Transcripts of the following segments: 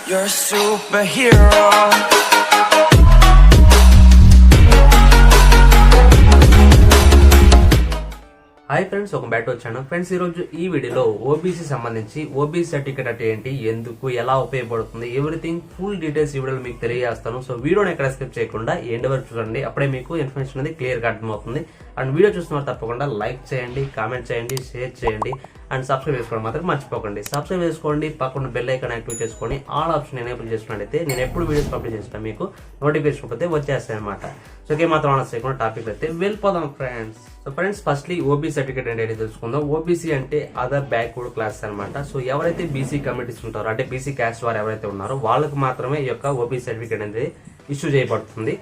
You're a superhero. Hi friends, welcome back to our channel. Friends, ఈ రోజు ఈ వీడియోలో ఓబీసీ సంబంధించి ఓబీసీ సర్టిఫికేట్ అంటే ఏంటి, ఎందుకు, ఎలా ఉపయోగపడుతుంది, ఎవ్రీథింగ్ ఫుల్ డీటెయిల్స్ ఈ వీడియోలో మీకు తెలియజేస్తాను. సో వీడియోని ఎక్కడ స్కిప్ చేయకుండా ఎండ్ వరకు చూడండి, అప్పుడే మీకు ఇన్ఫర్మేషన్ అనేది క్లియర్ గా అర్థమవుతుంది. అండ్ వీడియో చూస్తున్న తప్పకుండా లైక్ చేయండి, కామెంట్ చేయండి, షేర్ చేయండి అండ్ సబ్స్క్రైబ్ చేసుకోవడం మాత్రం మర్చిపోకండి. సబ్స్క్రైబ్ చేసుకోండి, పక్కన బెల్ ఐకాన్ యాక్టివేట్ చేసుకొని ఆల్ ఆప్షన్ ఎనేబుల్ చేసుకున్నట్టయితే నేను ఎప్పుడు వీడియోస్ పబ్లిష్ చేసినా మీకు నోటిఫికేషన్ అయితే వచ్చేస్తాయి అనమాట. సో ఓకే, మాత్రం ఆనర్స్ చేయకుండా టాపిక్ అయితే వెళ్ళిపోదాం friends. So friends, firstly OBC certificate అంటే తెలుసుకుందాం. ఓబీసీ అంటే అదర్ బ్యాక్వర్డ్ క్లాస్ అనమాట. సో ఎవరైతే బీసీ కమ్యూనిటీస్ ఉంటారో, అంటే బీసీ క్యాస్ట్ వారు ఎవరైతే ఉన్నారో వాళ్ళకి మాత్రమే ఈ యొక్క ఓబీసీ సర్టిఫికేట్ అనేది ఇష్యూ చేయబడుతుంది.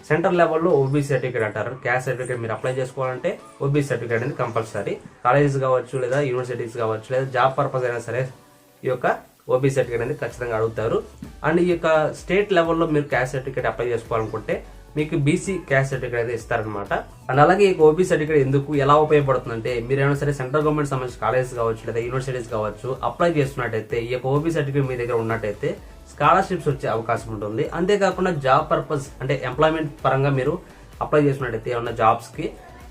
సెంటర్ లెవెల్లో ఓబీసీ సర్టిఫికేట్ అంటారు. క్యాస్ట్ సర్టిఫికేట్ మీరు అప్లై చేసుకోవాలంటే ఓబీసీ సర్టిఫికేట్ అనేది కంపల్సరీ. కాలేజెస్ కావచ్చు, లేదా యూనివర్సిటీస్ కావచ్చు, లేదా జాబ్ పర్పస్ అయినా సరే ఈ యొక్క ఓబీసీ సర్టిఫికేట్ అనేది ఖచ్చితంగా అడుగుతారు. అండ్ ఈ యొక్క స్టేట్ లెవెల్లో మీరు క్యాస్ట్ సర్టిఫికేట్ అప్లై చేసుకోవాలనుకుంటే మీకు బీసీ క్యాస్ట్ సర్టిఫికేట్ అయితే ఇస్తారనమాట. అండ్ అలాగే ఈ ఓబీసీ సర్టిఫికేట్ ఎందుకు, ఎలా ఉపయోగపడుతుందంటే, మీరు ఏమైనా సరే సెంట్రల్ గవర్నమెంట్ సంబంధించిన కాలేజెస్ కావచ్చు, లేదా యూనివర్సిటీస్ కావచ్చు అప్లై చేస్తున్నట్టయితే ఈ యొక్క ఓబీసీ సర్టిఫికేట్ మీ దగ్గర ఉన్నట్టయితే స్కాలర్షిప్స్ వచ్చే అవకాశం ఉంటుంది. అంతేకాకుండా జాబ్ పర్పస్ అంటే ఎంప్లాయ్మెంట్ పరంగా మీరు అప్లై చేసినట్టయితే ఏమన్నా జాబ్స్ కి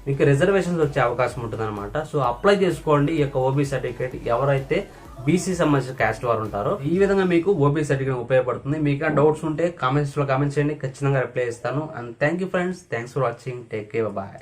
మీకు రిజర్వేషన్స్ వచ్చే అవకాశం ఉంటుంది అనమాట. సో అప్లై చేసుకోండి ఈ యొక్క ఓబీసీ సర్టిఫికేట్ ఎవరైతే బీసీ సంబంధించిన క్యాస్ట్ వారు ఉంటారో. ఈ విధంగా మీకు ఓబీసీ సర్టిఫికేట్ ఉపయోగపడుతుంది. మీకు డౌట్స్ ఉంటే కామెంట్స్ లో కామెంట్ చేయండి, ఖచ్చితంగా రిప్లై ఇస్తాను. And thank you friends, thanks for watching, take care, bye.